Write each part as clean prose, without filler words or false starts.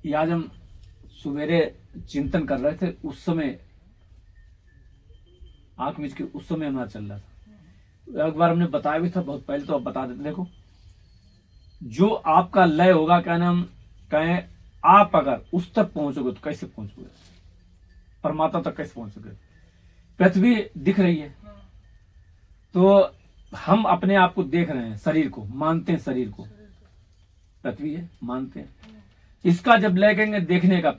कि आज हम सवेरे चिंतन कर रहे थे, उस समय आंख मिच के उस समय हमारा चल रहा था। एक बार हमने बताया भी था बहुत पहले, तो अब बता देते। देखो, जो आपका लय होगा, क्या नाम कहें, आप अगर उस तक पहुंचोगे तो कैसे पहुंचोगे, परमात्मा तक कैसे पहुंचोगे। पृथ्वी दिख रही है, तो हम अपने आप को देख रहे हैं, शरीर को मानते हैं, शरीर को पृथ्वी है मानते हैं। इसका जब लगेंगे देखने का,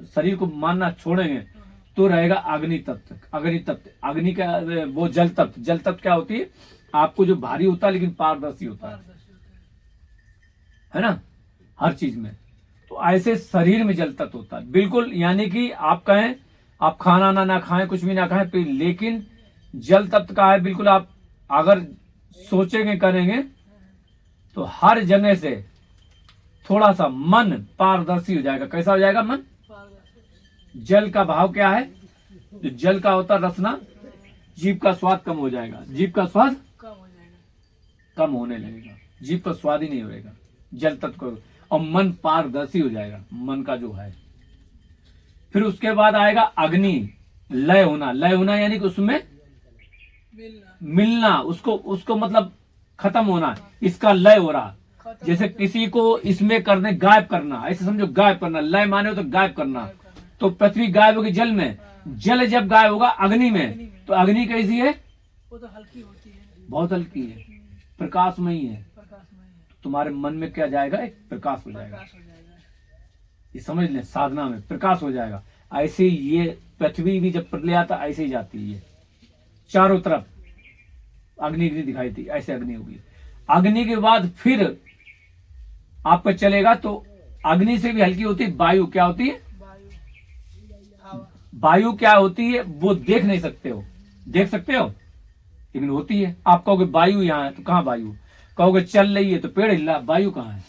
शरीर को मानना छोड़ेंगे, तो रहेगा अग्नि तत्व। अग्नि तत्व, अग्नि का वो जल तत्व। जल तत्व क्या होती है, आपको जो भारी होता है लेकिन पारदर्शी होता है ना, हर चीज में। तो ऐसे शरीर में जल तत्व होता है बिल्कुल, यानी कि आप कहें आप खाना ना खाएं, कुछ भी ना खाएं, तो लेकिन जल तत्व का है बिल्कुल। आप अगर सोचेंगे करेंगे तो हर जगह से थोड़ा सा मन पारदर्शी हो जाएगा। कैसा हो जाएगा मन? जल का भाव क्या है, जो जल का होता रसना, जीभ का स्वाद कम हो जाएगा, जीभ का स्वाद कम होने लगेगा, जीभ का स्वाद ही नहीं होगा जल तत्व को, और मन पारदर्शी हो जाएगा, मन का जो है। फिर उसके बाद आएगा अग्नि, लय होना। लय होना यानी कि उसमें मिलना, उसको मतलब खत्म होना, इसका लय हो रहा। जैसे किसी को इसमें करने गायब करना, ऐसे समझो गायब करना, लय माने हो तो गायब करना। तो पृथ्वी गायब होगी जल में, जल जब गायब होगा अग्नि में, तो अग्नि कैसी है? वो तो हल्की होती है, बहुत हल्की है, प्रकाशमयी है। तुम्हारे मन में क्या जाएगा? एक प्रकाश हो जाएगा। ये समझ लें, साधना में प्रकाश हो जाएगा। ऐसे ये पृथ्वी भी जब प्रलय आता ऐसे ही जाती है, चारों तरफ अग्नि दिखाई थी, ऐसे अग्नि होगी। अग्नि के बाद फिर आपका चलेगा, तो अग्नि से भी हल्की होती है वायु। क्या होती है? वायु क्या होती है वो देख नहीं सकते हो, देख सकते हो लेकिन होती है। आप कहोगे वायु यहाँ है, तो कहाँ वायु? कहोगे चल रही है तो पेड़ हिल रहा, वायु कहाँ है?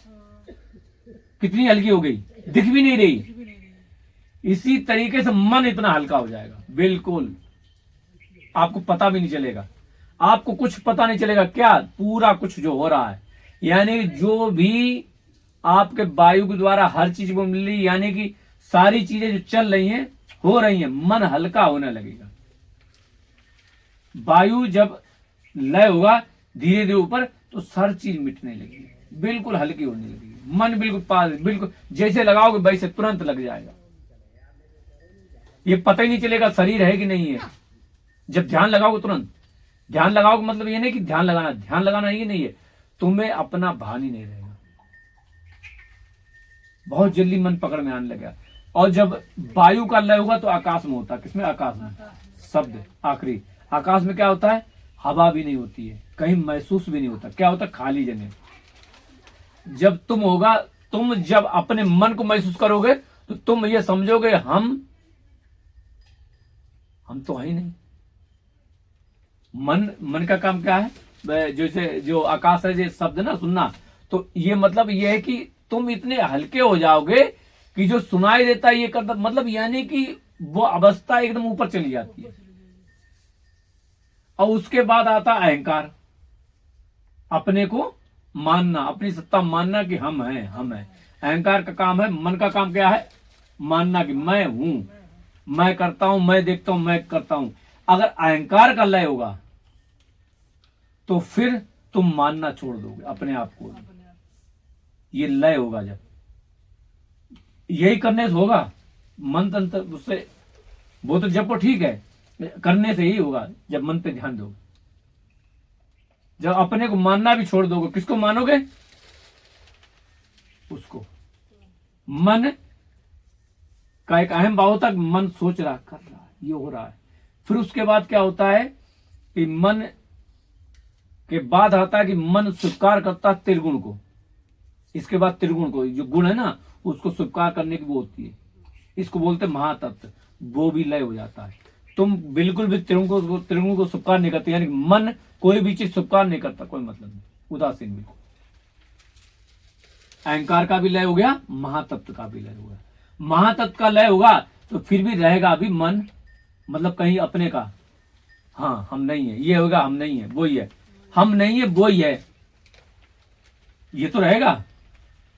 कितनी हल्की हो गई, दिख भी नहीं रही। इसी तरीके से मन इतना हल्का हो जाएगा, बिल्कुल आपको पता भी नहीं चलेगा, आपको कुछ पता नहीं चलेगा क्या, पूरा कुछ जो हो रहा है। यानी जो भी आपके वायु के द्वारा हर चीज को मिल रही, यानी कि सारी चीजें जो चल रही हैं, हो रही हैं, मन हल्का होने लगेगा। वायु जब लय होगा धीरे धीरे ऊपर, तो हर चीज मिटने लगेगी, बिल्कुल हल्की होने लगेगी, मन बिल्कुल पास, बिल्कुल जैसे लगाओगे वैसे तुरंत लग जाएगा। ये पता ही नहीं चलेगा शरीर है कि नहीं है। जब ध्यान लगाओगे तुरंत, ध्यान लगाओगे मतलब ये नहीं कि ध्यान लगाना ये नहीं है, तुम्हें अपना भान ही नहीं रहेगा, बहुत जल्दी मन पकड़ में आने लगेगा। और जब वायु का लय होगा तो आकाश में होता है। किसमें? आकाश में। शब्द आखिरी, आकाश में क्या होता है? हवा भी नहीं होती है, कहीं महसूस भी नहीं होता। क्या होता? खाली जगह। जब तुम होगा, तुम जब अपने मन को महसूस करोगे, तो तुम ये समझोगे हम तो है ही नहीं। मन का काम क्या है? जैसे जो आकाश है, जो शब्द ना सुनना, तो ये मतलब ये है कि तुम इतने हल्के हो जाओगे कि जो सुनाई देता है ये करता, मतलब यानी कि वो अवस्था एकदम ऊपर चली जाती है। और उसके बाद आता अहंकार, अपने को मानना, अपनी सत्ता मानना कि हम हैं, हम हैं। अहंकार का काम है। मन का काम क्या है? मानना कि मैं हूं, मैं करता हूं, मैं देखता हूं, मैं करता हूं। अगर अहंकार का लय होगा तो फिर तुम मानना छोड़ दोगे अपने आप को। ये लय होगा जब, यही करने से होगा। मन तंत्र उससे, वो तो जब वो ठीक है, करने से ही होगा जब मन पे ध्यान दोगे। जब अपने को मानना भी छोड़ दोगे, किसको मानोगे? उसको। मन का एक अहम भाव होता है, मन सोच रहा, कर रहा है, ये हो रहा है। फिर उसके बाद क्या होता है कि मन के बाद आता है कि मन स्वीकार करता है त्रिगुण को। इसके बाद त्रिगुण को, जो गुण है ना, उसको स्वीकार करने की वो होती है, इसको बोलते हैं महातत्व। वो भी लय हो जाता है। तुम बिल्कुल भी त्रिगुण को स्वीकार नहीं करते, यानी मन कोई भी चीज स्वीकार नहीं करता, कोई मतलब नहीं, उदासीन बिल्कुल। अहंकार का भी लय हो गया, महातत्व का भी लय हो गया। महातत्व का लय होगा तो फिर भी रहेगा अभी मन, मतलब कहीं अपने का, हाँ हम नहीं है, ये होगा हम नहीं है, वो ही है, हम नहीं है वो ही है, ये तो रहेगा।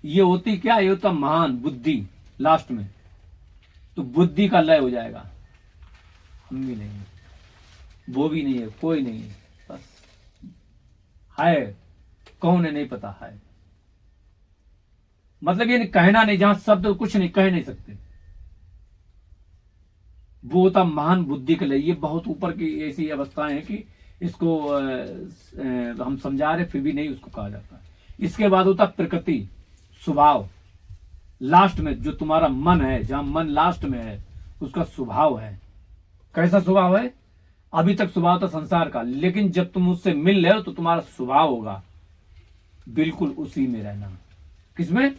ये होती क्या? ये होता महान बुद्धि, लास्ट में, तो बुद्धि का लय हो जाएगा। हम भी नहीं है, वो भी नहीं है, कोई नहीं है, बस है, कौन है नहीं पता है। मतलब ये नहीं कहना नहीं, जहां शब्द कुछ नहीं कह नहीं सकते, वो होता महान बुद्धि के लिए। ये बहुत ऊपर की ऐसी अवस्थाएं हैं कि इसको हम समझा रहे फिर भी नहीं उसको कहा जाता। इसके बाद होता प्रकृति, स्वभाव। लास्ट में जो तुम्हारा मन है, जहां मन लास्ट में है, उसका स्वभाव है। कैसा स्वभाव है? अभी तक स्वभाव था संसार का, लेकिन जब तुम उससे मिल रहे हो तो तुम्हारा स्वभाव होगा बिल्कुल उसी में रहना। किसमें?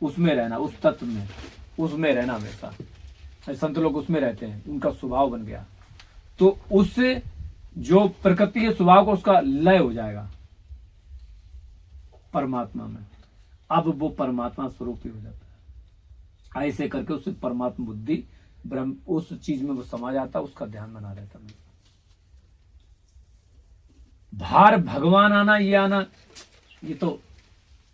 उसमें रहना, उस तत्व में, उसमें रहना हमेशा। संत लोग उसमें रहते हैं, उनका स्वभाव बन गया। तो उससे जो प्रकृति है स्वभाव को, उसका लय हो जाएगा परमात्मा में। अब वो परमात्मा स्वरूप ही हो जाता है। ऐसे करके उससे परमात्मा बुद्धि ब्रह्म उस चीज में वो समा जाता, उसका ध्यान बना रहता है। भार भगवान आना, ये आना, ये तो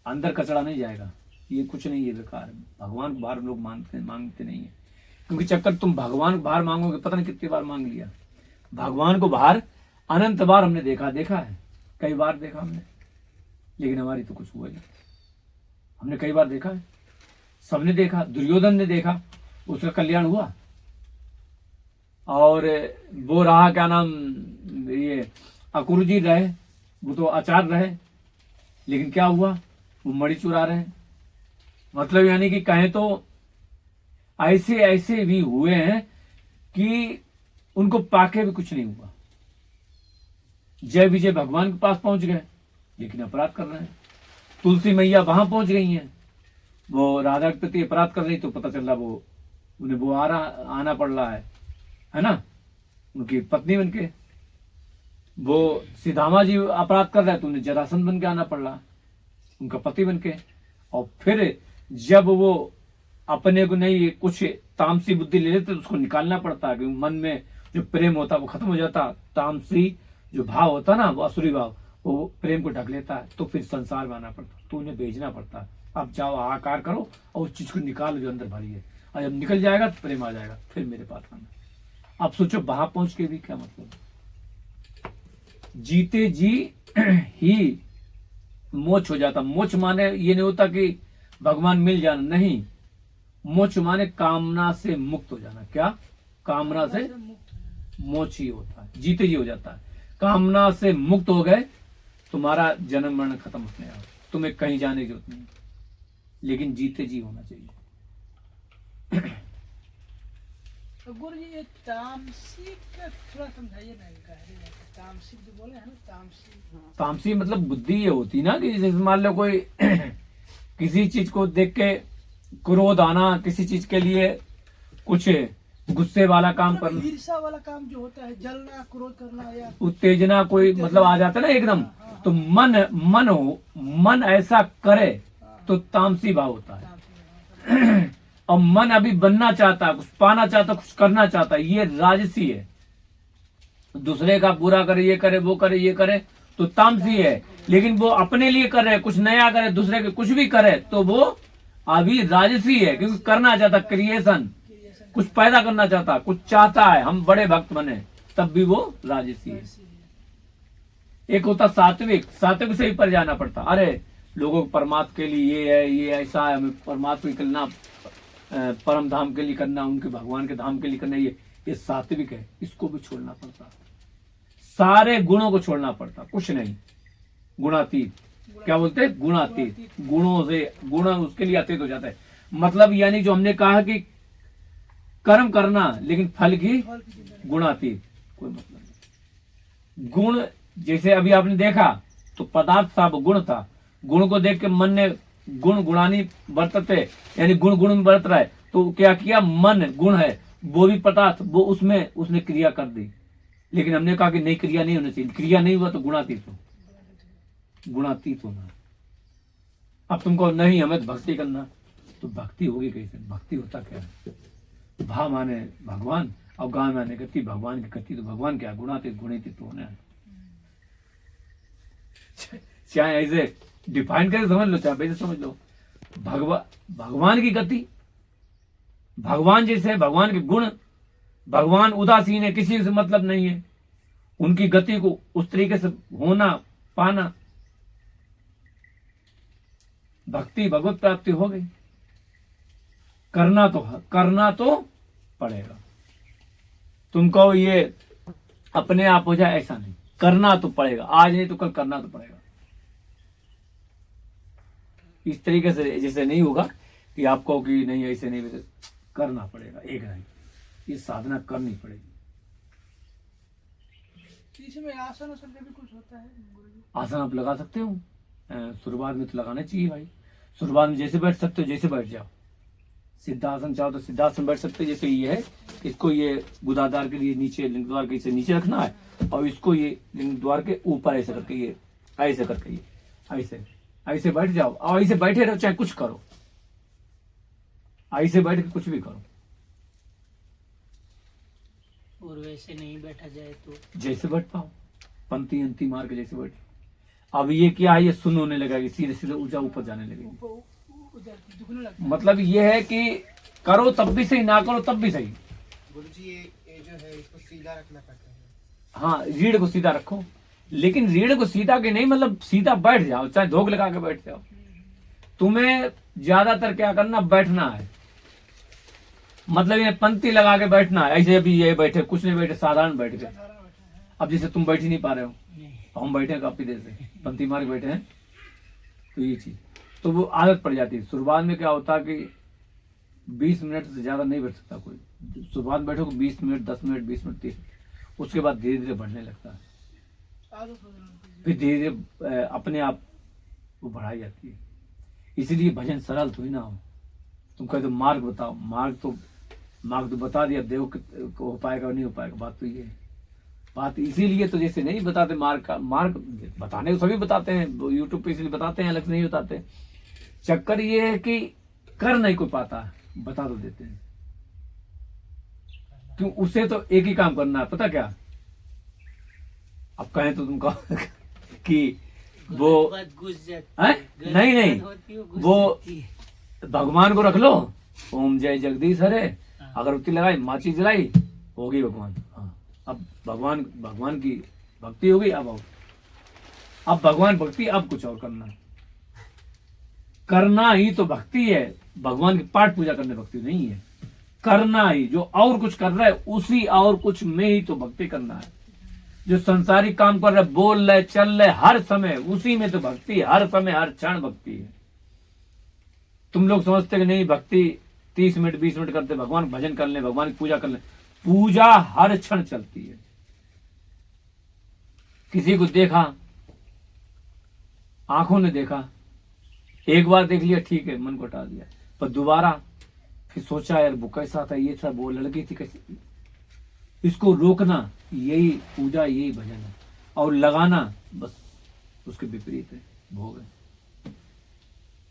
अंदर कचड़ा नहीं जाएगा, ये कुछ नहीं, ये बेकार है। भगवान को बाहर लोग मांगते नहीं है, क्योंकि चक्कर तुम भगवान को बाहर मांगोगे, पता नहीं कितनी बार मांग लिया। भगवान को बाहर अनंत बार हमने देखा है, कई बार देखा हमने, लेकिन हमारी तो कुछ हुआ नहीं। हमने कई बार देखा है, सबने देखा, दुर्योधन ने देखा, उसका कल्याण हुआ। और वो रहा क्या नाम, ये अक्रूर जी रहे, वो तो आचार्य रहे, लेकिन क्या हुआ, वो मणि चुरा रहे हैं। मतलब यानी कि कहें तो ऐसे ऐसे भी हुए हैं कि उनको पाके भी कुछ नहीं हुआ। जय विजय भगवान के पास पहुंच गए, लेकिन अपराध कर रहे हैं। तुलसी मैया वहां पहुंच गई हैं, वो राधा के प्रति अपराध कर रही, तो पता चल रहा वो उन्हें वो आना पड़ रहा है ना, उनकी पत्नी बनके। वो सीधामा जी अपराध कर रहे हैं, तो उन्हें जरासंध बन के आना पड़ रहा, उनका पति बनके। और फिर जब वो अपने को नहीं कुछ तामसी बुद्धि ले लेते, तो उसको निकालना पड़ता है, क्योंकि मन में जो प्रेम होता वो खत्म हो जाता। तामसी जो भाव होता ना, वो असुरी भाव, वो प्रेम को ढक लेता है, तो फिर संसार में आना पड़ता, तो उन्हें भेजना पड़ता है, अब जाओ हाहाकार करो और उस चीज को निकालो जो अंदर भरी है, और जब निकल जाएगा तो प्रेम आ जाएगा, फिर मेरे पास आना। अब सोचो वहां पहुंच के भी क्या मतलब, जीते जी ही मोक्ष हो जाता। मोक्ष माने ये नहीं होता कि भगवान मिल जाना, नहीं, मोक्ष माने कामना से मुक्त हो जाना। क्या? कामना से मोक्ष ही होता है, जीते जी हो जाता है। कामना से मुक्त हो गए, तुम्हारा जन्म मरण खत्म होने लगा, तुम्हें कहीं जाने की जरूरत नहीं, लेकिन जीते जी होना चाहिए। तो गुरु जी ये तामसिक का थोड़ा समझाइए ना, इनका तामसिक जो बोले हैं ना, तामसिक। तामसी मतलब बुद्धि ये होती ना कि जैसे मान लो कोई किसी चीज को देख के क्रोध आना, किसी चीज के लिए कुछ गुस्से वाला काम करना, ईर्ष्या वाला काम जो होता है, जलना, क्रोध करना, या उत्तेजना कोई मतलब आ जाता है ना एकदम, तो मन ऐसा करे तो तामसी भाव होता है। और मन अभी बनना चाहता है, कुछ पाना चाहता, कुछ करना चाहता है, ये राजसी है। दूसरे का बुरा करे, ये करे, वो करे, ये करे, तो तामसी है। लेकिन वो अपने लिए करे, कुछ नया करे, दूसरे के कुछ भी करे, तो वो अभी राजसी है, क्योंकि करना चाहता, क्रिएशन, कुछ पैदा करना चाहता, कुछ चाहता है, हम बड़े भक्त बने, तब भी वो राजसी है। एक होता सात्विक, सात्विक से ही पर जाना पड़ता, अरे लोगों को परमात्मा के लिए ये है, ये ऐसा है, हमें परमात्मा के करना, परम धाम के लिए करना, उनके भगवान के धाम के लिए करना, ये सात्विक है। इसको भी छोड़ना पड़ता, सारे गुणों को छोड़ना पड़ता, कुछ नहीं, गुणातीत। क्या बोलते हैं? गुणातीत। गुणों से गुण उसके लिए अतीत हो जाता है। मतलब यानी जो हमने कहा कि कर्म करना, लेकिन फल की गुणातीत, कोई मतलब नहीं। गुण जैसे अभी आपने देखा तो पदार्थ था, वो गुण था, गुण को देख के मन ने गुण गुणानी बरतते, यानी गुण गुण में बरत रहा है, तो क्या किया, मन गुण है, वो भी पदार्थ, वो उसमें उसने क्रिया कर दी। लेकिन हमने कहा कि नहीं, क्रिया नहीं होनी चाहिए, क्रिया नहीं हुआ तो गुणातीत हो, गुणातीत होना। अब तुमको नहीं हमें भक्ति करना, तो भक्ति होगी कैसे? भक्ति होता क्या है? भा माने भगवान और गा माने गति, भगवान की गति, तो भगवान क्या? गुणातीत, गुणितीत होना है। चाहे ऐसे डिफाइन करके समझ लो, चाहे वैसे समझ लो। भगवान की गति भगवान जैसे भगवान के गुण, भगवान उदासीन है, किसी से मतलब नहीं है, उनकी गति को उस तरीके से होना पाना, भक्ति भगवत प्राप्ति हो गई। करना तो पड़ेगा। तुम कहो ये अपने आप हो जाए, ऐसा नहीं, करना तो पड़ेगा, आज नहीं तो कल करना तो पड़ेगा। इस तरीके से जैसे नहीं होगा कि आप कहो कि नहीं ऐसे नहीं, वैसे करना पड़ेगा, एक नहीं, ये साधना करनी पड़ेगी। इसमें आसन उसन का भी कुछ होता है गुरुजी? आसन आप लगा सकते हो, शुरुआत में तो लगाना चाहिए भाई। शुरुआत में जैसे बैठ सकते हो जैसे बैठ जाओ, सिद्धासन चाहो तो सिद्धासन बैठ सकते हो। जैसे ये है, इसको ये गुदादार के लिए नीचे, लिंग द्वार के इसे नीचे रखना है, और इसको ये लिंग द्वार के ऊपर ऐसे करके, ये ऐसे करके, ये ऐसे ऐसे बैठ जाओ, और ऐसे बैठे रहो, चाहे कुछ करो, ऐसे बैठ के कुछ भी करो। और वैसे नहीं बैठा जाए तो जैसे बैठ पाओ, पंक्ति अंति मार के जैसे बैठ। अब ये क्या है, ये सुन होने लगेगी, सीधे सीधे ऊंचा ऊपर जाने लगेगी। उधर दुखने लगता है। मतलब ये है कि करो तब भी सही, ना करो तब भी सही। गुरुजी ये जो है इसको सीधा रखना पड़ता है। हाँ, रीढ़ को सीधा रखो, लेकिन रीढ़ को सीधा के नहीं, मतलब सीधा बैठ जाओ, चाहे धोख लगा के बैठ जाओ। तुम्हें ज्यादातर क्या करना, बैठना है, मतलब ये पंक्ति लगा के बैठना है। ऐसे अभी ये बैठे, कुछ नहीं बैठे, साधारण बैठ गए। सारा बैठा है। अब जैसे तुम बैठ ही नहीं पा रहे हो, नहीं। हम बैठे हैं काफी देर से, पंक्ति मार के बैठे हैं, तो ये चीज तो वो आदत पड़ जाती है। शुरुआत में क्या होता है कि 20 मिनट से ज्यादा नहीं बैठ सकता कोई। शुरुआत बैठो 20 मिनट, 10 मिनट, 20 मिनट, 30 मिनट, उसके बाद धीरे धीरे बढ़ने लगता है, आदत हो जाती है। फिर धीरे धीरे अपने आप वो बढ़ाई जाती है। इसीलिए भजन सरल तो ही ना हो। तुम कहे तो मार्ग बताओ, मार्ग तो बता दिया, देव को हो पाएगा और नहीं हो पाएगा, बात तो ये है। बात इसीलिए तो जैसे नहीं बताते मार्ग का, मार्ग बताने को सभी बताते हैं, यूट्यूब पे इसलिए बताते हैं, अलग से नहीं बताते। चक्कर ये है कि कर नहीं कोई पाता, बता तो देते हैं। क्यों, उसे तो एक ही काम करना है, पता क्या? अब कहें तो तुम कहो कि वो बात घुस जाती हैं? है, गलत नहीं, बात नहीं, होती है, घुस वो जाती है। भगवान को रख लो, ओम जय जगदीश हरे, अगरबत्ती लगाई, माची जलाई, होगी भगवान। हाँ, अब भगवान की भक्ति हो गई। अब भगवान भक्ति, अब कुछ और करना ही तो भक्ति है। भगवान की पाठ पूजा करने भक्ति नहीं है, करना ही। जो और कुछ कर रहा है उसी और कुछ में ही तो भक्ति करना है। जो संसारिक काम कर रहे, बोल रहे, चल रहे, हर समय उसी में तो भक्ति, हर समय हर क्षण भक्ति है। तुम लोग समझते कि नहीं भक्ति 30 मिनट 20 मिनट करते, भगवान भजन कर ले, भगवान की पूजा कर ले, पूजा हर क्षण चलती है। किसी को देखा, आंखों ने देखा, एक बार देख लिया ठीक है, मन को हटा दिया, पर दोबारा फिर सोचा यार वो कैसा था, ये था, वो लड़की थी कैसी, इसको रोकना यही पूजा, यही भजन है। और लगाना बस उसके विपरीत है, भोग है।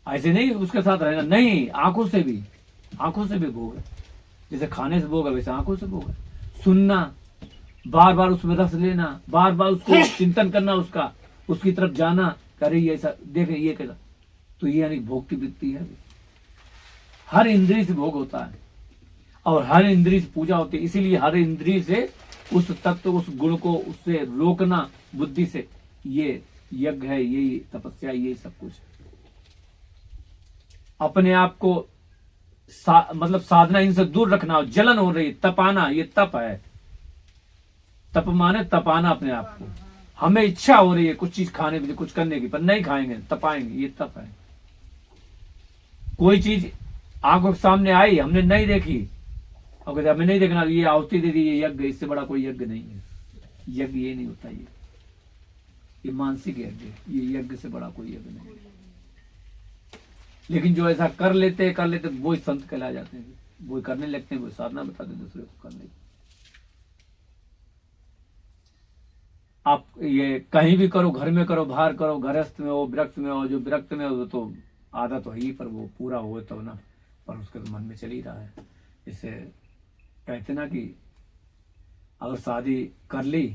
ऐसे नहीं उसके साथ रहना, नहीं, आंखों से भी भोग है। जैसे खाने से भोग है वैसे आंखों से भोग है। सुनना, बार बार उसमें रस लेना, बार बार उसको चिंतन करना, उसकी तरफ जाना, करे ये ऐसा देखे ये कैसा, तो ये यानी भोग की वृत्ति है। हर इंद्रिय से भोग होता है और हर इंद्रिय से पूजा होती है। इसीलिए हर इंद्रिय से उस तत्व, उस गुण को उससे रोकना बुद्धि से, ये यज्ञ है, यही तपस्या, यही सब कुछ है। अपने आप को मतलब साधना इनसे दूर रखना। जलन हो रही, तपाना, ये तप है। तप माने तपाना अपने आप को। हमें इच्छा हो रही है कुछ चीज खाने की, कुछ करने की, पर नहीं खाएंगे, तपाएंगे, ये तप है। कोई चीज आंखों के सामने आई, हमने नहीं देखी, और कहते हमें नहीं देखना, ये आहुति दे दी, ये यज्ञ, इससे बड़ा कोई यज्ञ नहीं है। यज्ञ ये नहीं होता, ये मानसिक यज्ञ है, ये यज्ञ से बड़ा कोई यज्ञ नहीं है। लेकिन जो ऐसा कर लेते वो संत कहला जाते हैं, वो करने लगते हैं, वो साधना बताते दूसरे को करने की। आप ये कहीं भी करो, घर में करो, बाहर करो, गृहस्थ में हो, विरक्त में हो, जो विरक्त में हो तो आदत तो ही, पर वो पूरा हो तो ना, पर उसके तो मन में चल ही रहा है। इससे कहते ना कि अगर शादी कर ली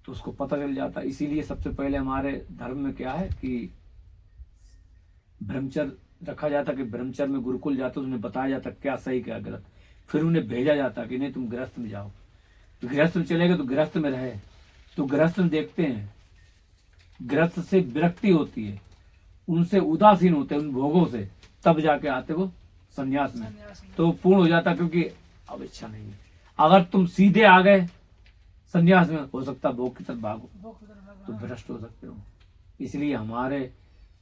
तो उसको पता चल जाता। इसीलिए सबसे पहले हमारे धर्म में क्या है कि ब्रह्मचर्य रखा जाता कि ब्रह्मचर्य में गुरुकुल जाते, उन्हें बताया जाता क्या सही क्या गलत, फिर उन्हें भेजा जाता कि नहीं तुम गृहस्थ में जाओ। तो गृहस्थ में चले गए तो गृहस्थ में रहे, तो गृहस्थ में देखते हैं गृहस्थ से विरक्ति होती है, उनसे उदासीन होते हैं उन भोगों से, तब जाके आते वो संन्यास में, संन्यास में। तो पूर्ण हो जाता, क्योंकि अब इच्छा नहीं है। अगर तुम सीधे आ गए संन्यास में, हो सकता है भोग की तरफ भागो भोग की तरफ तो भागना। भ्रष्ट हो सकते हो। इसलिए हमारे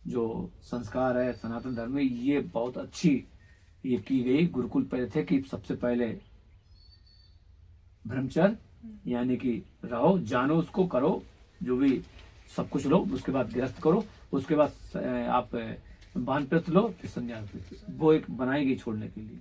जो संस्कार है सनातन धर्म में, ये बहुत अच्छी ये की गई गुरुकुल पहले थे कि सबसे पहले ब्रह्मचर्य यानी कि रहो, जानो उसको, करो जो भी सब कुछ लो, उसके बाद गृहस्थ करो, उसके बाद आप वानप्रस्थ लो, फिर संन्यास लो। वो एक बनाई गई छोड़ने के लिए,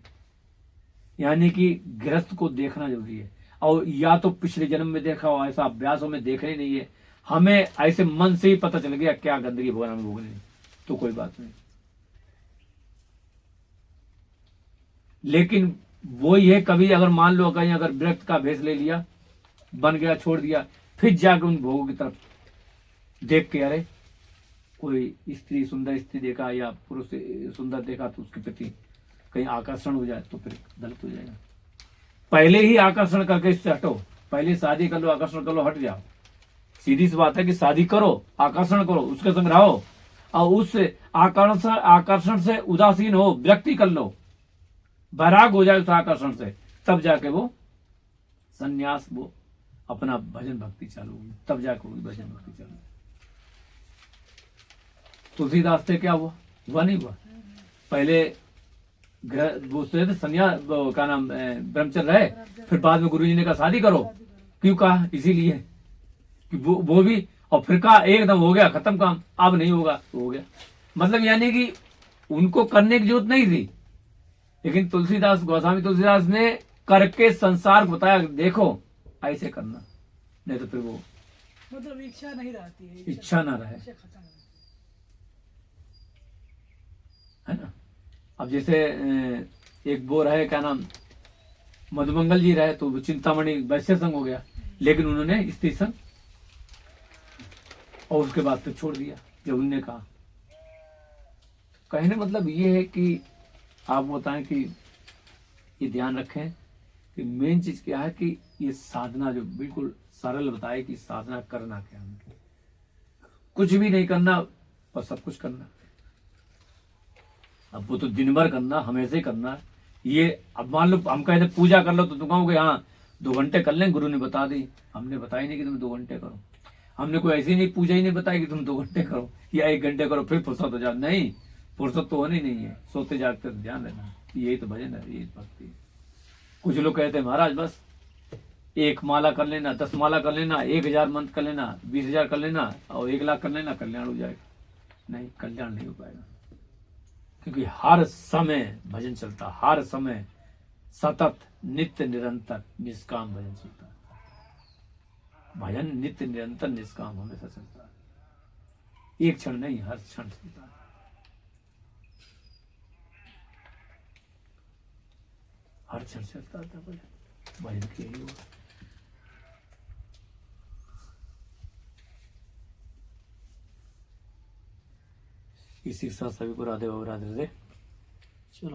यानी कि गृहस्थ को देखना जरूरी है। और या तो पिछले जन्म में देखा हो, ऐसा अभ्यासों में देखना ही नहीं है, हमें ऐसे मन से ही पता चल गया क्या गंदगी भगवान में भोगनी है, तो कोई बात नहीं। लेकिन वो ये कभी अगर मान लो कहीं अगर विरक्त का भेष ले लिया, बन गया, छोड़ दिया, फिर जाकर उन भोगों की तरफ देख के, अरे कोई स्त्री सुंदर स्त्री देखा या पुरुष सुंदर देखा तो उसके प्रति कहीं आकर्षण हो जाए तो फिर गलत हो जाएगा। पहले ही आकर्षण करके इससे हटो, पहले शादी कर लो, आकर्षण कर लो, हट जाओ। सीधी सी बात है कि शादी करो, आकर्षण करो, उसके संग रहो, और उस आकर्षण से उदासीन हो, विरक्ति कर लो, वैराग हो जाए उस आकर्षण से, तब जाके वो संन्यास, वो अपना भजन भक्ति चालू होगी, तब जाके वो भजन भक्ति चालू होगी। तुलसीदास से क्या हुआ नहीं हुआ, पहले वो थे संन्यास, का नाम ब्रह्मचर्य रहे, फिर बाद में गुरुजी ने कहा शादी करो। क्यों कहा? इसीलिए कि वो भी, और फिर कहा एकदम हो गया खत्म काम, अब नहीं होगा तो हो गया। मतलब यानी कि उनको करने की जरूरत नहीं थी, लेकिन तुलसीदास, गोस्वामी तुलसीदास ने करके संसार को बताया, देखो ऐसे करना, नहीं तो फिर वो मतलब इच्छा नहीं रहती है, इच्छा ना रहे, इच्छा खत्म हो जाती है ना। अब जैसे एक वो रहे, क्या नाम, मधुमंगल जी रहे, तो वो चिंतामणि वैश्य संग हो गया, लेकिन उन्होंने स्त्री संग, और उसके बाद फिर छोड़ दिया जब उन्होंने कहा। कहने मतलब ये है कि आप बताएं कि ये ध्यान रखें कि मेन चीज क्या है कि ये साधना जो बिल्कुल सरल बताए कि साधना करना क्या है, कुछ भी नहीं करना और सब कुछ करना। अब वो तो दिन भर करना, हमेशा ही करना। ये अब मान लो हम कहते पूजा कर लो तो तुम कहोगे हाँ 2 घंटे कर लें, गुरु ने बता दी, हमने बताई नहीं कि तुम 2 घंटे करो। हमने कोई ऐसी नहीं पूजा ही नहीं बताई कि तुम 2 घंटे करो या 1 घंटे करो फिर फुर्सत हो जाओ, नहीं, फुर्सत तो होनी नहीं है, सोते जागते तो ध्यान देना, यही तो भजन है, यही भक्ति है। कुछ लोग कहते हैं महाराज बस 1 माला कर लेना, 10 माला कर लेना, 1000 मंत्र कर लेना, 20,000 कर लेना और 1 लाख कर लेना, कल्याण हो जाएगा। नहीं, कल्याण नहीं हो पाएगा, क्योंकि हर समय भजन चलता, हर समय सतत नित्य निरंतर निष्काम भजन चलता है। भजन नित्य निरंतर निष्काम हमेशा चलता है, एक क्षण नहीं, हर क्षण चलता है। हर क्षण चलता था भजन, भजन के लिए हुआ। इसी के साथ सभी को राधे बाबा, राधे राधे। चलो